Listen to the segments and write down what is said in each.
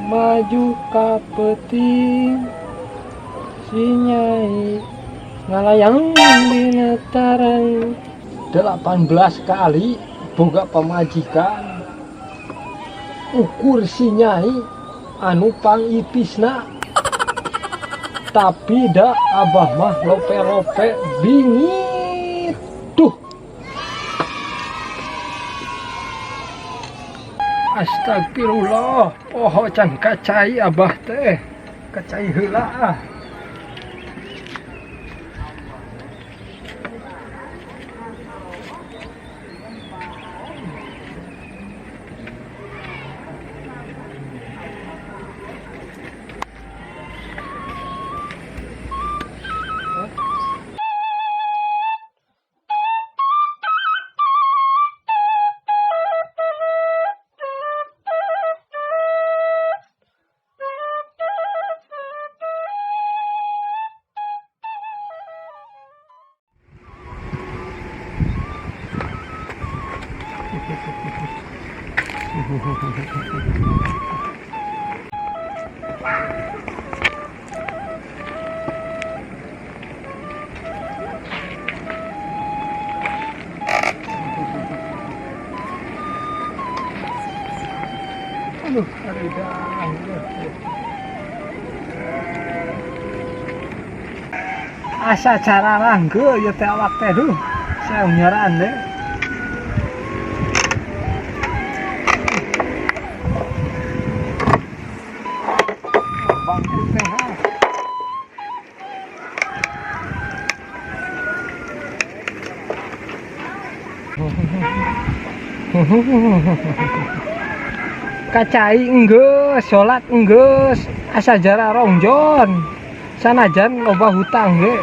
maju ka peuting si Nyai ngalayang binataran 18 kali boga pamajikan ukur si Nyai anu pangipisna tapi dak abah mah lope-lope bingit tuh. Astagfirullah, poho can kacai abah teh kacai heula. Aduh, asa cara rangge ya teh awak teh duh saya nyaran deh. Kacai enggeus, sholat enggeus, asa jara rongjon, sanajan loba hutang ge.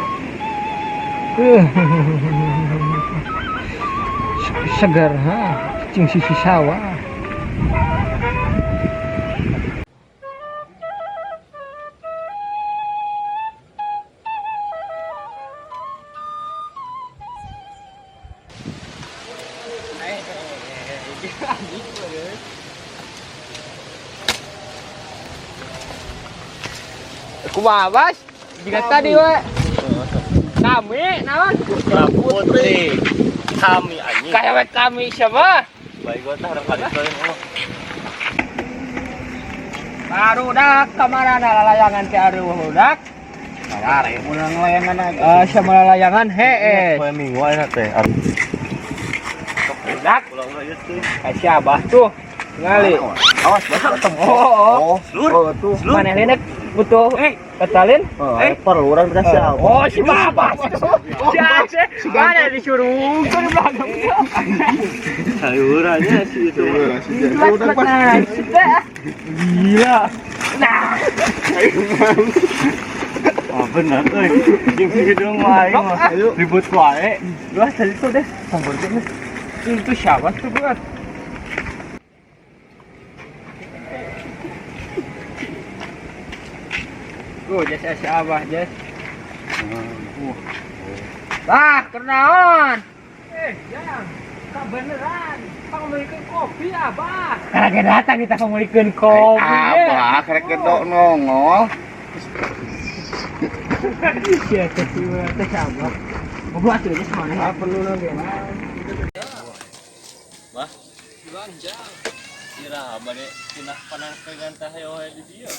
Segar ha, cing sisi sawah. Kumaha Bas? Jika tadi we kami naon? Putri kami anjing. Kayak kami siapa? Baik gua tah harang kali soalnya ngomong. Baru dak kamarana lalayangan ke areuh budak. Are mulai ngelayangan aja. Sama lalayangan hee. Poe minggu aya teh. Budak. Ulah ieu teh. Kasih abah tuh. Ngali. Awas basah ketemu. Oh, Lur. Tuh. Maneh lenek butuh ketalin? Perlu urang dikasih apa? Oh, si Bapak. Si mana disuruh ke belakang. Sayurannya sih itu. Udah pas. Gila. Nah. Oh benar euy. Jeung hidung wae mah. Ribut wae. Lu tadi tuh deh, sampeurkeun deh. Itu siapa tuh, Bos? Jas abah jas. Bah, kenaon? Jang, beneran. Pangulikeun kopi abah. Karena datang kita pangulikeun kopi. Abah karek gedok nongol. Sia teh teh abah. Ngobrol atuh geus mana? Perlu lagi. Bah, Jang. Ira bade pindah panang ke gantah hewe di dieu.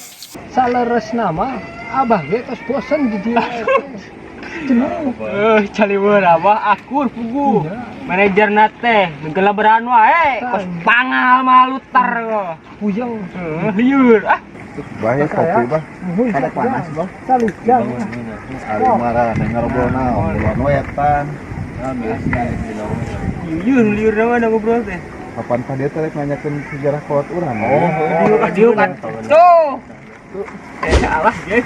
Saleres nama abah ge tos bosen di dieu. Cenah. Caliweur abah akur pugu. Manajerna teh ngelaberan wae. Kos pangal malutar kok. Puyeng. Lieur ah. Bahaya kopi bah, ada panas bah. Salih jang. Ari marah dengar bona, bulan wetan. Ya biasa di laut. Lieur nama ngobrol teh. Kapan tadi teh rek nanyakeun sejarah kolot urang. Diu kan. Tuh. Salah ge.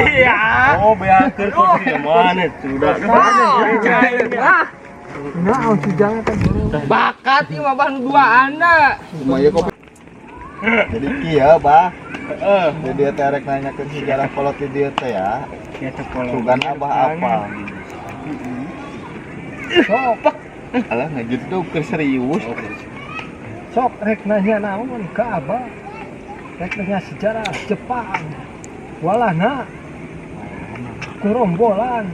Iya. Oh, beakeun kopi mana sudah. Nah, jangan kan. Bakat ieu mah bang duaana. Lumayan kopi. Jadi kieu bah. Jadi teh rek nanyakeun sejarah kolot di dieu teh ya. Sugan abah apa? Sok. Alah ngajut tuh ke serius. Sok rek nanya naon ka abah. Reknya sejarah Jepang. Walana kurombolan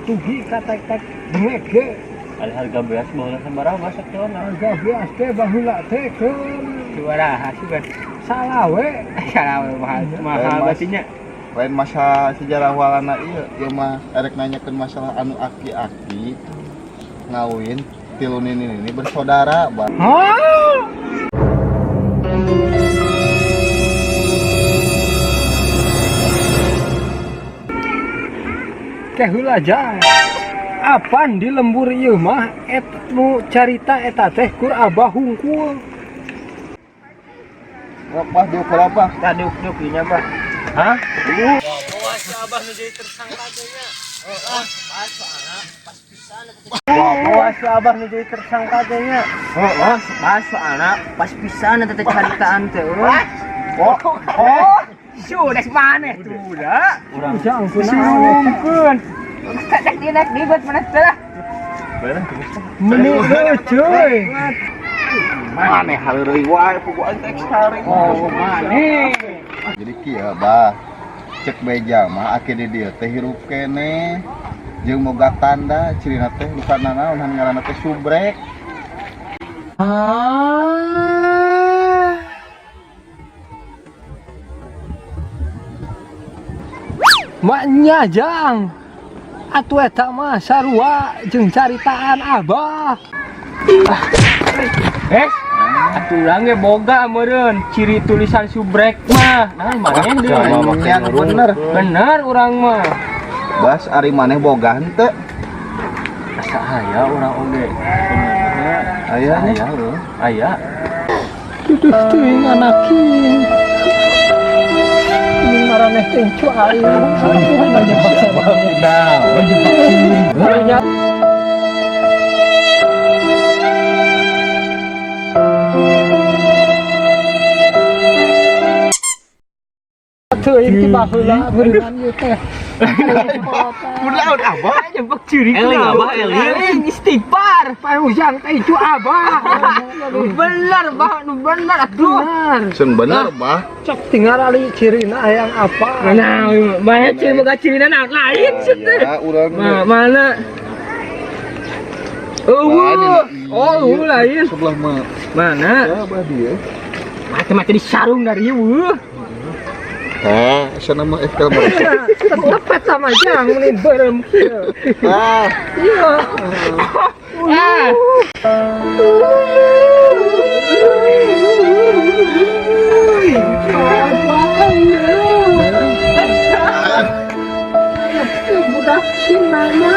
tugi katek-tek dengege. Ada harga beras baheula sabaraha masak teh. Harga beas teh baheula teh keur Sabaraha sih kan? salawe. Salawe mahal batinya. Lain masa sejarah walana ieu mah erek nanyakeun masalah anu aki-aki ngawin tilu nini bersaudara bah. Keheula jang. Apan di lembur ieu mah nu carita eta teh kur Abah hungkul. Apa diukur apa? Tadi diuk-diukinya, Pak. Hah? Bawa si Abah nu jadi tersangka teh nya. Bawa si Abah nu jadi tersangka teh nya. Pas soalna pas pisan teh caritaan teh urang. Sudah maneh tuh da. Urang jang kunaon. Tak dinak dibet mana teh. Menit cuy. Maneh haleureui wae pugu antek sari. Oh, maneh. Jadi kieu bah. Cek beja mah ake di dieu teh hirup keneh. Jeung boga tanda cirina teh bukan naon ngaranna teh subrek. Maknya jang. Atuh eta mah sarua jeung caritaan Abah. Atuh urang ge boga meureun ciri tulisan subrek mah. Nah, maneh deui. Bener. Bener urang mah. Bas ari maneh boga henteu? Asa aya urang oge. Aya nih. Aya. Duduh teuing anakin. Ini maraneh teh cu aing. Banyak paksa banget. Teuing ti baheula beunang ieu teh. Kunaon Abah? Nyebek ciri Eling Abah eling. Istighfar, panujang teh cu Abah. Bener, Bah, nu bener atuh. Sun bener bah. Cok tinggal ali cirina hayang apa? Nah, banyak ciri boga cirina lain sih teh. Ya urang. Mana? Lain. Sebelah mah. Mana? Ya bah dia. Mati-mati di sarung dari ieu. Sana mah FK mereka. Tetep sama jang meni berem kieu. Iya. Budak sinana.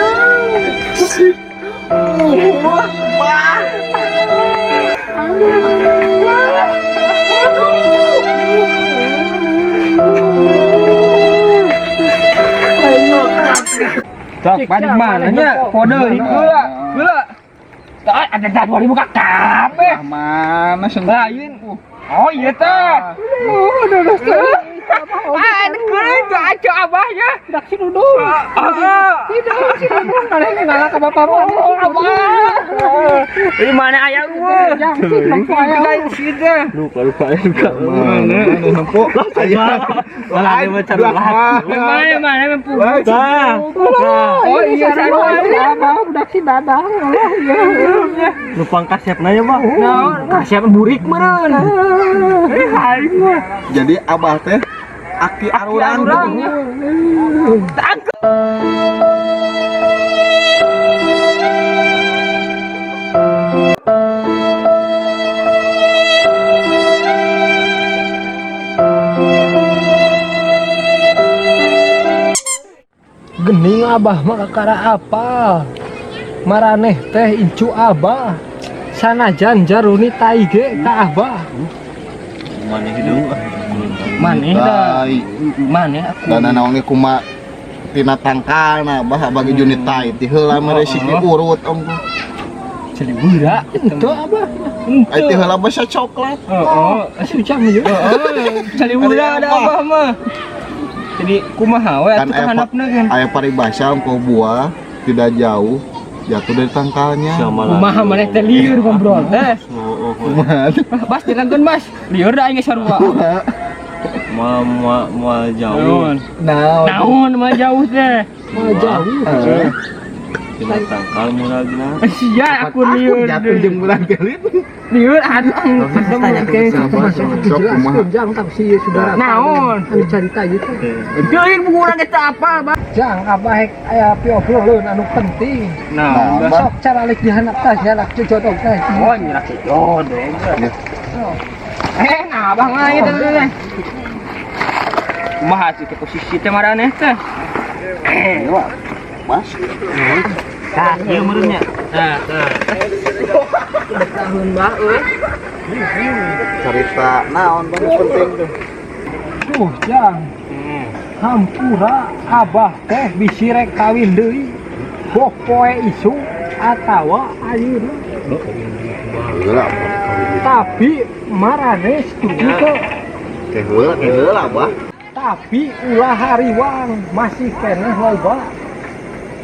Cok, pada mana nya? Kode gula. Ada jadwal di muka kabeh. Mana sih? Lain. Oh iya teh. Ini keren tuh aja abahnya. Dak si duduk. Tidak si duduk. Mana ini ngalah ke bapak abah. Di mana ayam gua? Yang si nempo ayam. Lupa. Mana nempo? Lagi macam mana nempo? Oh iya sarua abah budak si dadang. Lupa kasep nanya bang. Kasep burik meren. Jadi Abah teh aki aruran. Gening abah mah kakara apa? Maraneh teh incu abah. Sanajan jaruni taige ka abah. Mana hidung? Mana aku? Dan naon ge kuma tina tangkalna bah bagi junit tai ti heula mah resik diurut ongko. Celibura. Itu abah. Ai ti heula basa coklat. Sucam juga. Celibura ada abah mah. Jadi kumaha we atuh handapna kan. Aya paribasa ongko buah tidak jauh jatuh dari tangkalnya. Kumaha maneh teh lieur ngobrol teh. Kumaha? Bas dirangkeun Mas. Lieur da aing sarua. Mau jauh. Naon mah jauh teh. Mau jauh. Cina tangkal muragna. Sia aku lieur. Jatuh jeung bulan kelit. Lieur atuh. Jang tak si saudara. Naon? Anu carita gitu. Teuing bukuran eta apa, Bang? Jang abah hek aya piobroleun anu penting. Nah, Sok cara alik dihanap tah jalak jodoh teh. oh nyerak jodoh. Nah, Abang mah ieu teh. Kumaha sih posisi teh maraneh teh? Mas. Tah, ieu meureunnya. Tah. Tahun Mbak euy. Cerita naon Bang penting tuh. Duh, Jang. Hampura abah teh bisi rek kawin deui. Boh poe isu atawa ayeuna. Heula. Tapi marane setuju teh. Heula Bah. Tapi ulah hariwang masih keneh loba.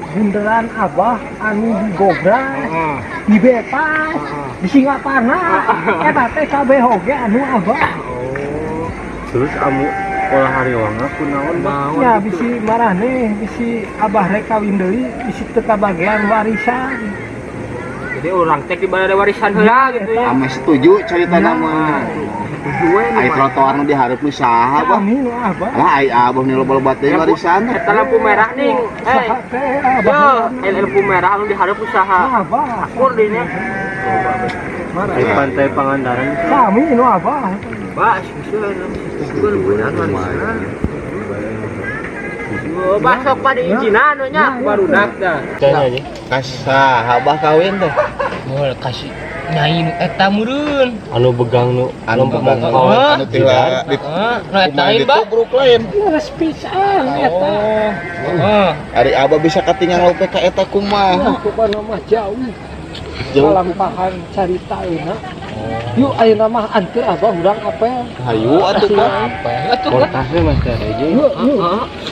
Bunderan abah anu digobrak, dibebas, disingatana, eta teh kabeh oge anu abah. Terus amu pola hariwangna kunaon Bang? Ya bisi marane, bisi abah rek kawin deui, bisi teu kabagean warisan. Jadi orang teh dibade warisan heula gitu ya. Ame setuju caritana mah. Ai trotoar nu dihareup nu saha Bah? Kami nu abah. Lah ai abah nu loba teh warisan. Eta lampu merah ning. Saha teh Yo, abah. lampu merah anu dihareup usaha. Abah. Akur dinya. Di pantai Pangandaran. Kami nu abah. Bas, bisa bener bener warisan. Oh, basok pada izinan anu nya barudak dah. Kasa abah kawin teh. Moal kasih nyai nu eta meureun. Anu begang nu Anu begang Hah? anu tila di Nu eta lain, Mbak. grup lain. Leres pisan eta. Heeh. Ari abah bisa katingal lope ka eta kumaha? Pokona mah jauh. Jauh. Kalampahan carita euna. Yuk ayeuna mah anteur abah urang apel. Hayu atuh Bah. Atuh kan. portasnya Mas teh aja. Yuk, yuk.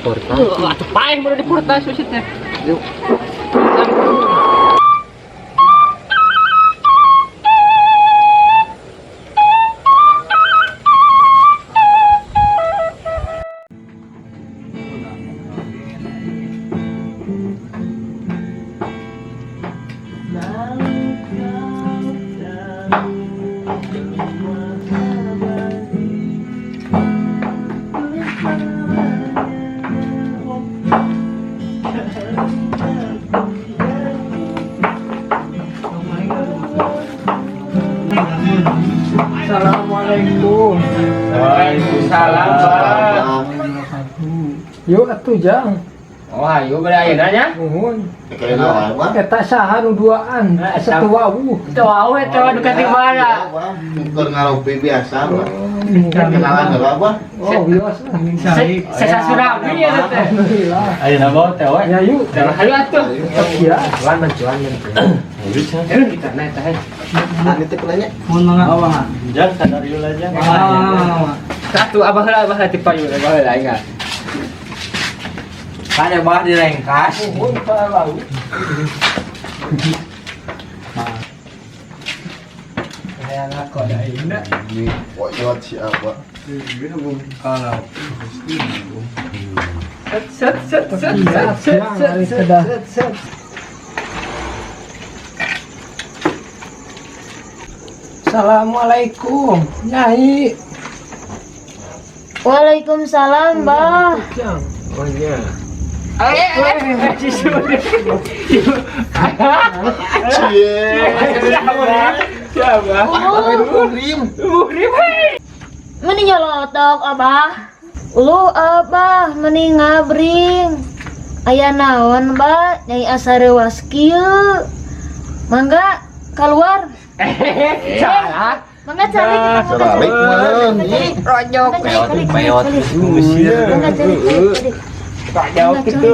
Portas. Atuh paeh mun di portas we teh. Yuk. Assalamualaikum. Waalaikumsalam, Bang. Yuk atuh Jang. Oh, ayo bade ayeuna nya. Nuhun. Kena Bah. Eta saha nu duaan? Setua wuh. Teu awe teu dekat di mana. Keur ngaropi biasa Bah. Kenalan heula Bah. Oh, biasa. Sesa surabi ya teh. Alhamdulillah. Ayeuna bawa teh we. Ya yuk. Ayo atuh. Ya. Cuan Bisa. kita naik teh. Ani teh kenanya. Jang sadar ieu aja. Satu abah heula ti payu abah heula ingat. Kan abah direngkas. Nuhun ka laut. Aya kok ada indah. Wajot si abah. Set. Assalamualaikum, Nyai. Waalaikumsalam, Mbah. Jang. Meni nyolotok, Abah. Lu Abah meni ngabring. Aya naon, Mbah? Nyai asarewas kieu. Mangga keluar. Salah. Mangga cari kita Seralik meureun. Rojok peot. Mangga cari. jauh gitu.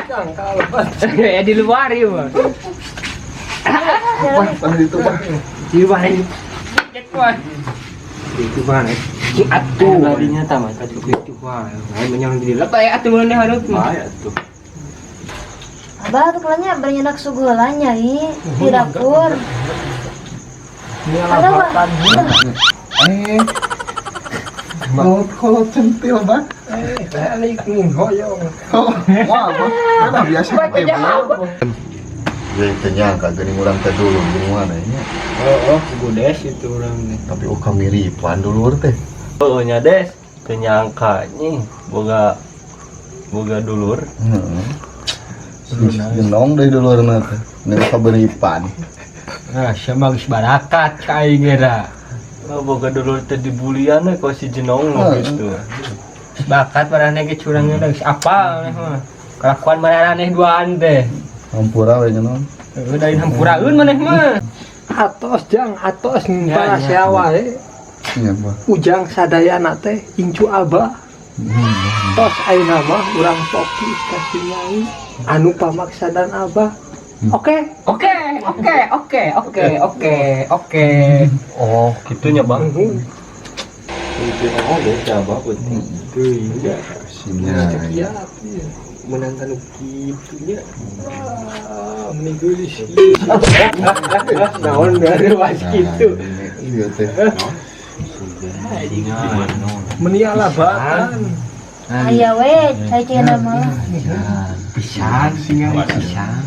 Jang kalbat. Ya di luar ya, Bang. Bah, itu Bah. Di luar ini. Cek wah. Itu mana? Ci atuh. Tadinya tamat atuh. Itu wah. Lain menyang di lepai atuh mun hareup mah. Bae atuh. Abah tuh kelanya bernyedak sugulan Nyai di dapur. Ini Ada, Bang. makan. Kalau centil bah. Balik nih hoyong. Wah, bah. Biasa Gue ternyangka gini orang teh dulu gini mana ya. Oh, Budes itu orangnya. Tapi kami miripan dulu teh. Oh nya Des, ternyangka nih boga dulur. Genong deh dulu teh. Nih kaberipan. Nah, sama geus barakat ka aing era. Oh, boga dulur teh dibulian kok si Jenong gitu. Bakat marane ge curang geus apal mah. Kelakuan marane duaan teh. Hampura we nyenon. Dain hampuraeun maneh mah. Atos jang atos para sia wae. Iya, bah. Ujang sadayana teh incu abah. Tos ayeuna mah urang fokus ka si nyai anu pamaksadan abah. Oke. Oh, gitunya Bang. Sinya. Menangkan gitunya. Menigulis. Naon dari was gitu. Iya teh. Meniala batan. Aya we, saya cenah malah. Pisang singa pisang.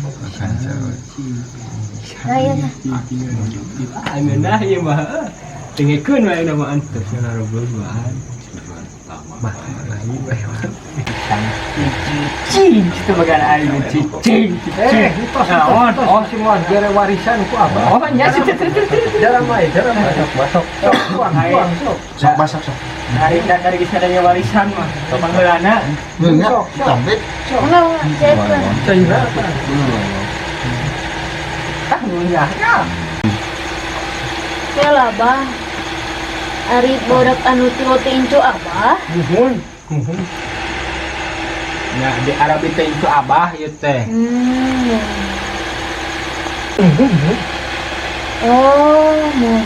Aya nah. Amenah ieu mah. Tengekeun wae nama antep cenah robohan. Mah lain wae. Cicing kita bagan aing cicing. Tos naon? Oh semua gara warisan ku apa? Oh nya jarang wae. Masuk. Sok masak sok. Dari kisadanya warisan mah. Panggeulana. Enggak, tambet. Enggak, cepen. Caira apa? Ah ngunyah. Ya lah, Bang. Ari bodak anu ti incu abah. Nuhun. Ya di Arabi teh itu abah ieu teh. Oh, mun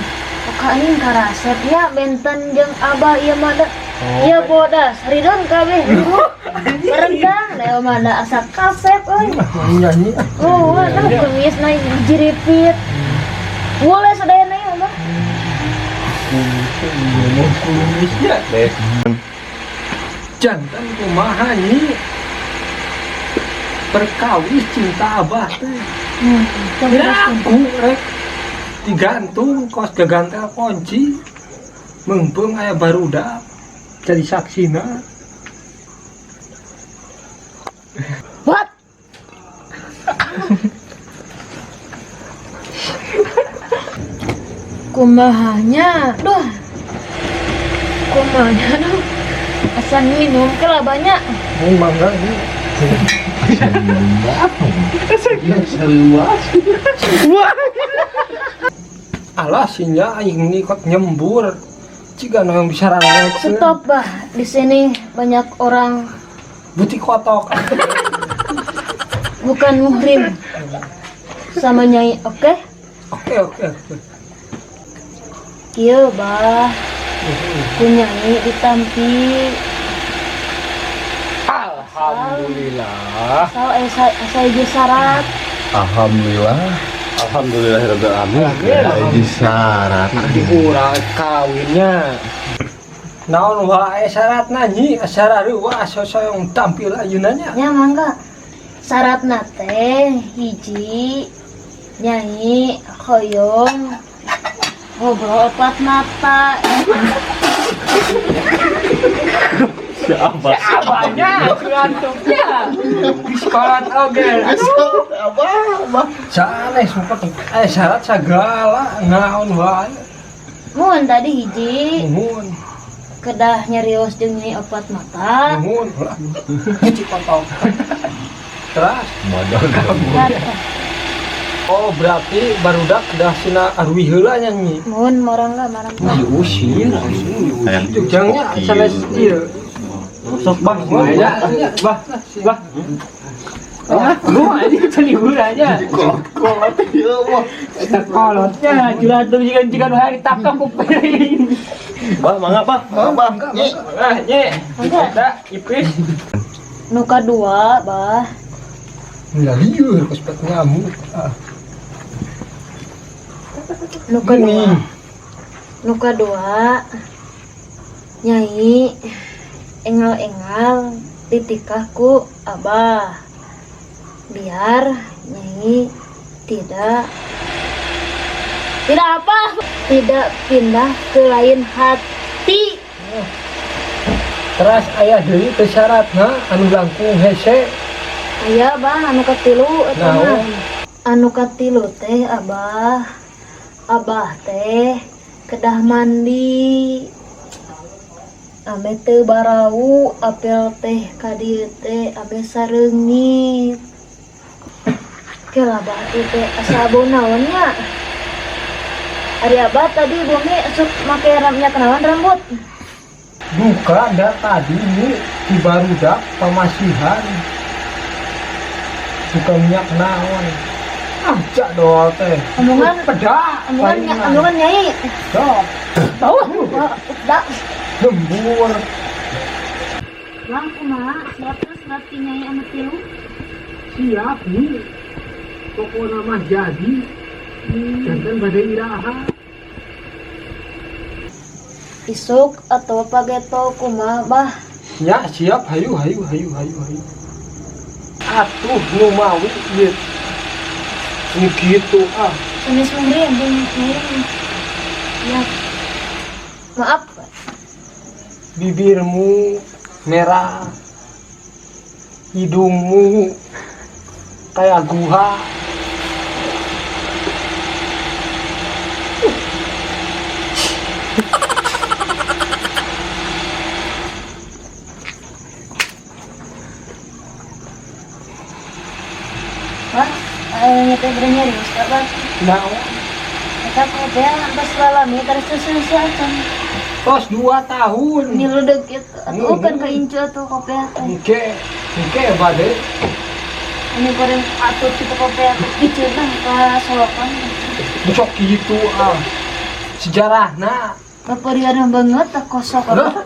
kain karasep ya benten jeung abah ieu mah da. Ieu bodas ridon kabeh. Rendang da mah da asa kasep euy. Nyanyi. Oh, ada kumis na jiripit. Boleh sadayana ieu mah. Ngomong kumisnya. Jantan kumaha nyi. Perkawis cinta abah teh. Aku rek digantung kos gagantel kunci. Mengpung aya barudak jadi saksina. What? Kumahanya, duh. Kumahanya duh. Asal minum kela banyak. Mun mangga ini. Alah sinya aing ini kok nyembur. Ciga yang bisa rangek. Stop bah, di sini banyak orang Butik kotok. bukan muhrim sama nyai, oke? Oke. Kieu bah, ku nyai ditampi. Alhamdulillah. Saya hiji syarat. Alhamdulillah. Alhamdulillahirabbil alamin. Jadi syarat. Urang kawinnya. Naon wae syaratna nyi? Syarat wa sosoyong tampil ayeunanya. Ya mangga. Syaratna teh hiji nyai hoyong ngobrol opat mata. Abahnya ngantuknya. Di sekolah oge. Apa? Sanes sumpah. Syarat segala naon wae. Mun tadi hiji Nuhun. kedah nyarios jeung nyai opat mata. Nuhun. Cuci kontol. Terus Kata, oh berarti barudak dah sina arwi heula nya nyi. mun marangga marangga. Diusir. Jujangnya sanes ieu. Sok Bang, Ya, bah. Lu aja kita libur aja. Kolot ya Allah. Kolotnya juratum jika hari ditangkap kuping. Bah, mangga Bah. Abah, Nyi. Nye. Mangga. Ada ipis. Nu kadua, bah. Lah lieur kos nyamuk. Nu kadua. Nu kadua. Nyai engal-engal titikahku abah biar Nyai tidak apa pindah ke lain hati. Terus ayah deui teu syaratna anu langkung hese. Aya bah anu katilu eta mah. Naon? Anu katilu teh abah teh kedah mandi ame teu barau apel teh ka dieu teh ame sareungit kelabah teh asa bau naon nya. Ari abah tadi bumi sok make ramnya kenalan rambut. Bukan dah tadi ini di barudak pemasihan. Bukan minyak naon. Aja doa teh. Omongan pedak. omongan Nyai. Dok. Bau. Udah. Lembur. Lang kumaha siap terus berarti Nyai anu tilu. Siap nih. Pokoknya mah jadi. Jangan badai iraha. Isuk atau pageto kumaha bah. Ya siap hayu. Atuh nu mawi ieu. Ini gitu ah. Jenis murid Nyai. Ya. Maaf. Bibirmu merah, hidungmu kayak guha. Wah, nyata bernyari Ustaz. Nah, Eta kopi bas lalami terus sesuatu. tos 2 tahun. Niludeg gitu. Atuh kan ka incu atuh kopi teh. Oke, bade. Ini goreng atuh tipe kopi diceunah ka solokan. Sok gitu ah. Sejarahna. Kaparian banget tak kosong Nah,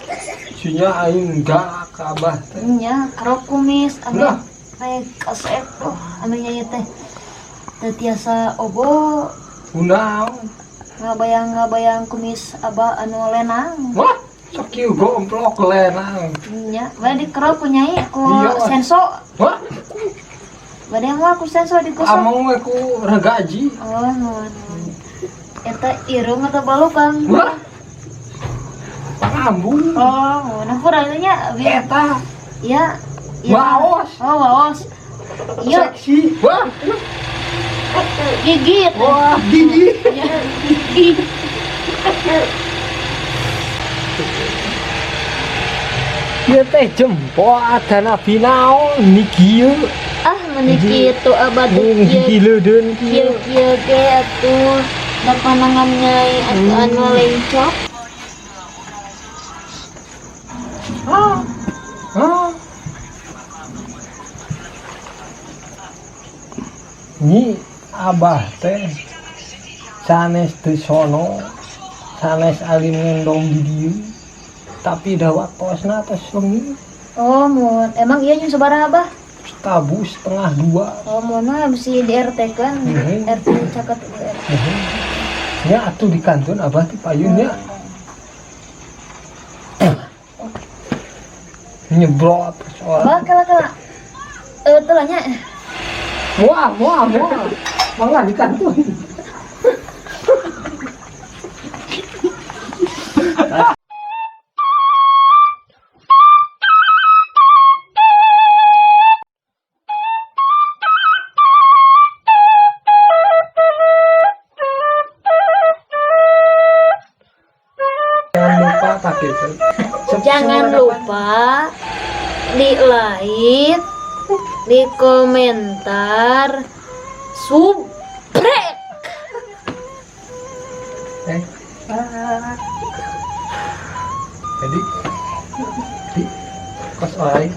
sinya aing enggak ka abah teh. nya karo kumis ame Nah. kayak kasep tuh ame nyai teh. Teu tiasa obo Kunaon? ngabayang kumis abah anu lenang. Wah, sok kieu gomplok lenang. Nya, bade dikerok ku nyai ku Iya. senso. Wah, Bade mah ku senso digosok. among we ku regaji. Oh, nuhun. Eta irung atau balukang? Wah. Pangambung. Oh, nuhun nya Eta ya. Waos. Oh, waos. Iya, seksi. Wah, gigit. wah gigi. Ya, gigit. Ieu teh jempol adana naon niki ieu. Ah, meniki itu abad Gigi leudeun kieu. kieu ge atuh da panangan nyai atuh anu lencok. Hah? Nyi abah teh sanes teu sono, sanes alim ngendong di dieu, tapi dawat tosna tos wengi Oh, mun emang iya nya sabaraha abah? tabu 1:30. Oh, mun mah mesti di RT kan. Mhm. RT caket RT. Ya atuh di kanton abah ti payunnya. Nyebrot soal. Abah kala-kala teu nya. Wah. Mangga di kanton. Jangan lupa pakai Jangan lupa di like, di komentar, subrek. Jadi kos orang